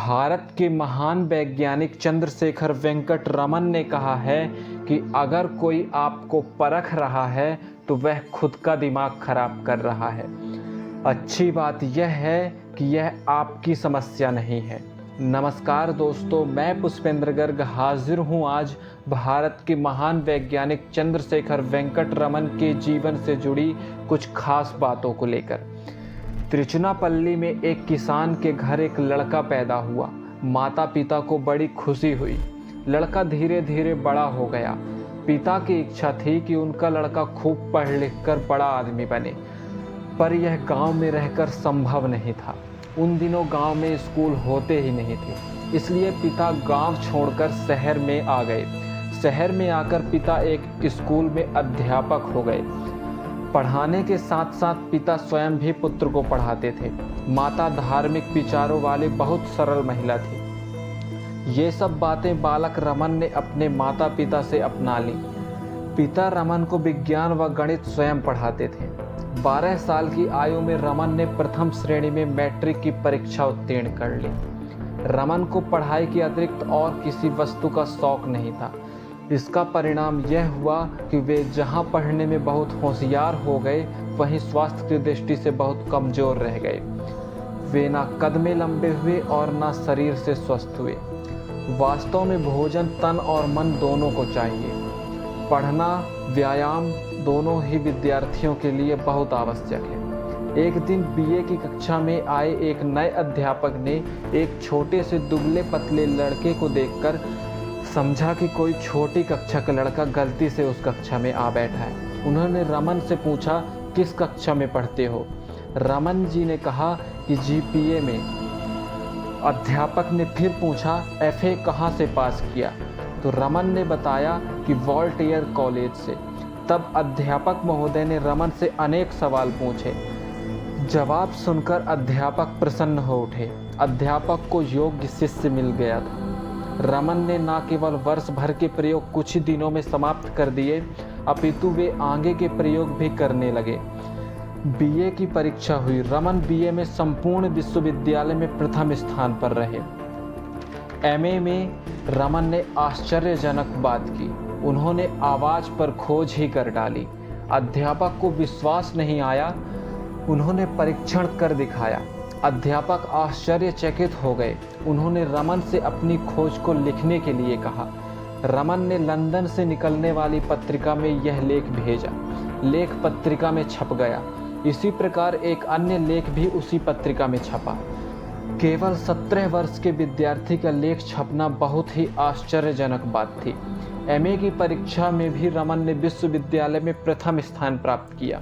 भारत के महान वैज्ञानिक चंद्रशेखर वेंकट रमन ने कहा है कि अगर कोई आपको परख रहा है तो वह खुद का दिमाग खराब कर रहा है। अच्छी बात यह है कि यह आपकी समस्या नहीं है। नमस्कार दोस्तों, मैं पुष्पेंद्र गर्ग हाजिर हूँ आज भारत के महान वैज्ञानिक चंद्रशेखर वेंकट रमन के जीवन से जुड़ी कुछ खास बातों को लेकर। तिरुचिरापल्ली में एक किसान के घर एक लड़का पैदा हुआ। माता पिता को बड़ी खुशी हुई। लड़का धीरे धीरे बड़ा हो गया। पिता की इच्छा थी कि उनका लड़का खूब पढ़ लिख कर बड़ा आदमी बने, पर यह गांव में रहकर संभव नहीं था। उन दिनों गांव में स्कूल होते ही नहीं थे, इसलिए पिता गांव छोड़कर शहर में आ गए। शहर में आकर पिता एक स्कूल में अध्यापक हो गए। पढ़ाने के साथ साथ पिता स्वयं भी पुत्र को पढ़ाते थे। माता धार्मिक विचारों वाली बहुत सरल महिला थी। ये सब बातें बालक रमन ने अपने माता पिता से अपना ली। पिता रमन को विज्ञान व गणित स्वयं पढ़ाते थे। 12 साल की आयु में रमन ने प्रथम श्रेणी में मैट्रिक की परीक्षा उत्तीर्ण कर ली। रमन को पढ़ाई के अतिरिक्त और किसी वस्तु का शौक नहीं था। इसका परिणाम यह हुआ कि वे जहां पढ़ने में बहुत होशियार हो गए, वहीं स्वास्थ्य की दृष्टि से बहुत कमजोर रह गए। वे ना कद में लंबे हुए और ना शरीर से स्वस्थ हुए। वास्तव में भोजन तन और मन दोनों को चाहिए। पढ़ना, व्यायाम दोनों ही विद्यार्थियों के लिए बहुत आवश्यक है। एक दिन बीए की कक्षा में आए एक नए अध्यापक ने एक छोटे से दुबले पतले लड़के को देखकर समझा कि कोई छोटी कक्षा का लड़का गलती से उस कक्षा में आ बैठा है। उन्होंने रमन से पूछा, किस कक्षा में पढ़ते हो? रमन जी ने कहा कि जीपीए में। अध्यापक ने फिर पूछा, एफए कहाँ से पास किया? तो रमन ने बताया कि वॉल्टियर कॉलेज से। तब अध्यापक महोदय ने रमन से अनेक सवाल पूछे। जवाब सुनकर अध्यापक प्रसन्न हो उठे। अध्यापक को योग्य शिष्य मिल गया था। रमन ने न केवल वर्ष भर के प्रयोग कुछ ही दिनों में समाप्त कर दिए, अपितु वे आगे के प्रयोग भी करने लगे। बीए की परीक्षा हुई। रमन बीए में संपूर्ण विश्वविद्यालय में प्रथम स्थान पर रहे। एमए में रमन ने आश्चर्यजनक बात की। उन्होंने आवाज पर खोज ही कर डाली। अध्यापक को विश्वास नहीं आया। उन्होंने परीक्षण कर दिखाया। अध्यापक आश्चर्यचकित हो गए। उन्होंने रमन से अपनी खोज को लिखने के लिए कहा। रमन ने लंदन से निकलने वाली पत्रिका में यह लेख भेजा। लेख पत्रिका में छप गया। इसी प्रकार एक अन्य लेख भी उसी पत्रिका में छपा। केवल 17 वर्ष के विद्यार्थी का लेख छपना बहुत ही आश्चर्यजनक बात थी। एमए की परीक्षा में भी रमन ने विश्वविद्यालय में प्रथम स्थान प्राप्त किया।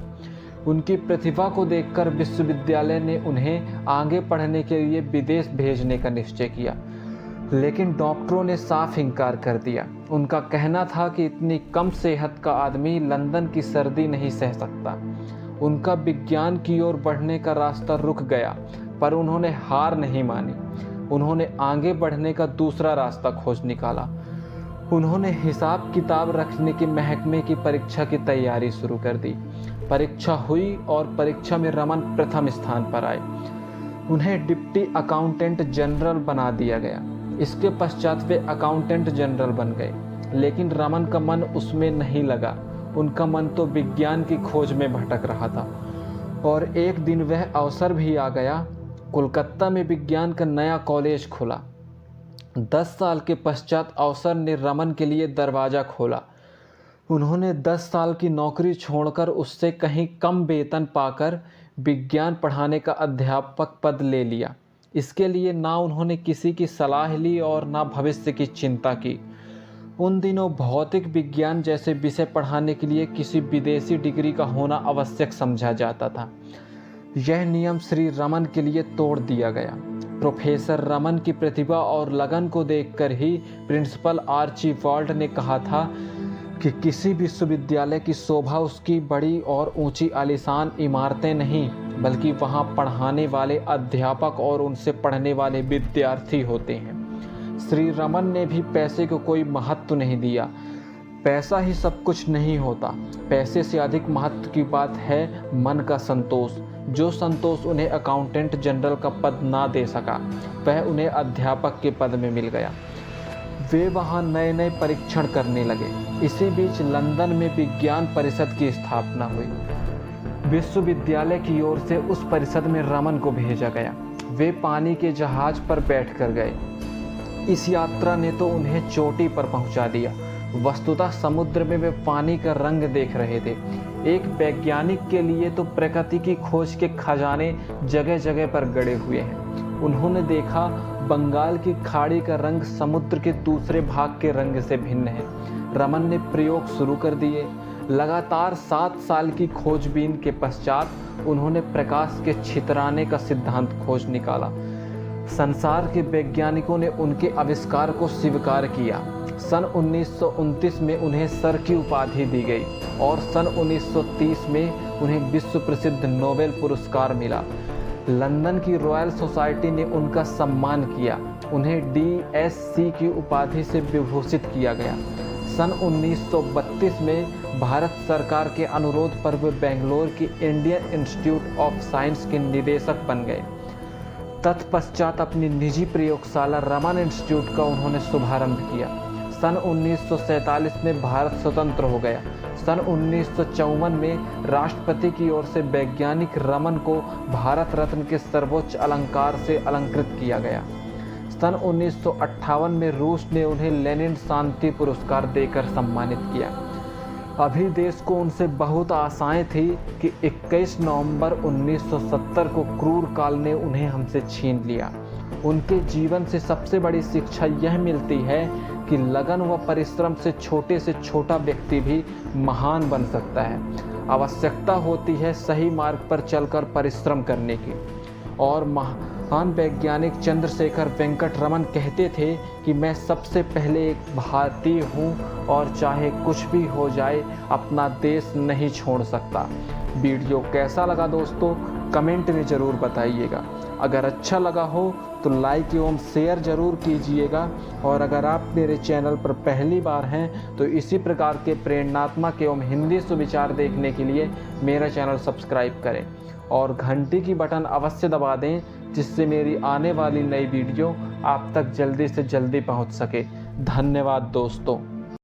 उनकी प्रतिभा को देखकर विश्वविद्यालय ने उन्हें आगे पढ़ने के लिए विदेश भेजने का निश्चय किया, लेकिन डॉक्टरों ने साफ इनकार कर दिया। उनका कहना था कि इतनी कम सेहत का आदमी लंदन की सर्दी नहीं सह सकता। उनका विज्ञान की ओर बढ़ने का रास्ता रुक गया, पर उन्होंने हार नहीं मानी। उन्होंने आगे बढ़ने का दूसरा रास्ता खोज निकाला। उन्होंने हिसाब किताब रखने के महकमे की परीक्षा की तैयारी शुरू कर दी। परीक्षा हुई और परीक्षा में रमन प्रथम स्थान पर आए। उन्हें डिप्टी अकाउंटेंट जनरल बना दिया गया। इसके पश्चात वे अकाउंटेंट जनरल बन गए, लेकिन रमन का मन उसमें नहीं लगा। उनका मन तो विज्ञान की खोज में भटक रहा था। और एक दिन वह अवसर भी आ गया। कोलकाता में विज्ञान का नया कॉलेज खुला। 10 साल के पश्चात अवसर ने रमन के लिए दरवाज़ा खोला। उन्होंने 10 साल की नौकरी छोड़कर उससे कहीं कम वेतन पाकर विज्ञान पढ़ाने का अध्यापक पद ले लिया। इसके लिए ना उन्होंने किसी की सलाह ली और ना भविष्य की चिंता की। उन दिनों भौतिक विज्ञान जैसे विषय पढ़ाने के लिए किसी विदेशी डिग्री का होना आवश्यक समझा जाता था। यह नियम श्री रमन के लिए तोड़ दिया गया। प्रोफेसर रमन की प्रतिभा और लगन को देखकर ही प्रिंसिपल आर्चीबाल्ड ने कहा था कि किसी विश्वविद्यालय की शोभा उसकी बड़ी और ऊंची आलीशान इमारतें नहीं, बल्कि वहां पढ़ाने वाले अध्यापक और उनसे पढ़ने वाले विद्यार्थी होते हैं। श्री रमन ने भी पैसे को कोई महत्व नहीं दिया। पैसा ही सब कुछ नहीं होता। पैसे से अधिक महत्व की बात है मन का संतोष। जो संतोष उन्हें अकाउंटेंट जनरल का पद ना दे सका, वह उन्हें अध्यापक के पद में मिल गया। वे वहाँ नए नए परीक्षण करने लगे। इसी बीच लंदन में विज्ञान परिषद की स्थापना हुई। विश्वविद्यालय की ओर से उस परिषद में रमन को भेजा गया। वे पानी के जहाज पर बैठकर गए। इस यात्रा ने तो उन्हें चोटी पर पहुंचा दिया। वस्तुतः समुद्र में वे पानी का रंग देख रहे थे। एक वैज्ञानिक के लिए तो प्रकृति की खोज के खजाने जगह जगह पर गड़े हुए हैं। उन्होंने देखा बंगाल की खाड़ी का रंग समुद्र के दूसरे भाग के रंग से भिन्न है। रमन ने प्रयोग शुरू कर दिए। लगातार 7 साल की खोजबीन के पश्चात उन्होंने प्रकाश के छितराने का सिद्धांत खोज निकाला। संसार के वैज्ञानिकों ने उनके आविष्कार को स्वीकार किया। सन 1929 में उन्हें सर की उपाधि दी गई और सन 1930 में उन्हें विश्व प्रसिद्ध नोबेल पुरस्कार मिला। लंदन की रॉयल सोसाइटी ने उनका सम्मान किया। उन्हें DSc की उपाधि से विभूषित किया गया। सन 1932 में भारत सरकार के अनुरोध पर वे बेंगलोर की इंडियन इंस्टीट्यूट ऑफ साइंस के निदेशक बन गए। तत्पश्चात अपनी निजी प्रयोगशाला रमन इंस्टीट्यूट का उन्होंने शुभारंभ किया। सन 1947 में भारत स्वतंत्र हो गया। सन 1954 में राष्ट्रपति की ओर से वैज्ञानिक रमन को भारत रत्न के सर्वोच्च अलंकार से अलंकृत किया गया। सन 1958 में रूस ने उन्हें लेनिन शांति पुरस्कार देकर सम्मानित किया। अभी देश को उनसे बहुत आशाएं थी कि 21 नवंबर 1970 को क्रूर काल ने उन्हें हमसे छीन लिया। उनके जीवन से सबसे बड़ी शिक्षा यह मिलती है कि लगन व परिश्रम से छोटा व्यक्ति भी महान बन सकता है। आवश्यकता होती है सही मार्ग पर चलकर परिश्रम करने की। और महान वैज्ञानिक चंद्रशेखर वेंकट रमन कहते थे कि मैं सबसे पहले एक भारतीय हूँ और चाहे कुछ भी हो जाए अपना देश नहीं छोड़ सकता। वीडियो कैसा लगा दोस्तों, कमेंट में ज़रूर बताइएगा। अगर अच्छा लगा हो तो लाइक एवं शेयर ज़रूर कीजिएगा। और अगर आप मेरे चैनल पर पहली बार हैं तो इसी प्रकार के प्रेरणात्मक एवं हिंदी सुविचार देखने के लिए मेरा चैनल सब्सक्राइब करें और घंटी की बटन अवश्य दबा दें, जिससे मेरी आने वाली नई वीडियो आप तक जल्दी से जल्दी पहुंच सके। धन्यवाद दोस्तों।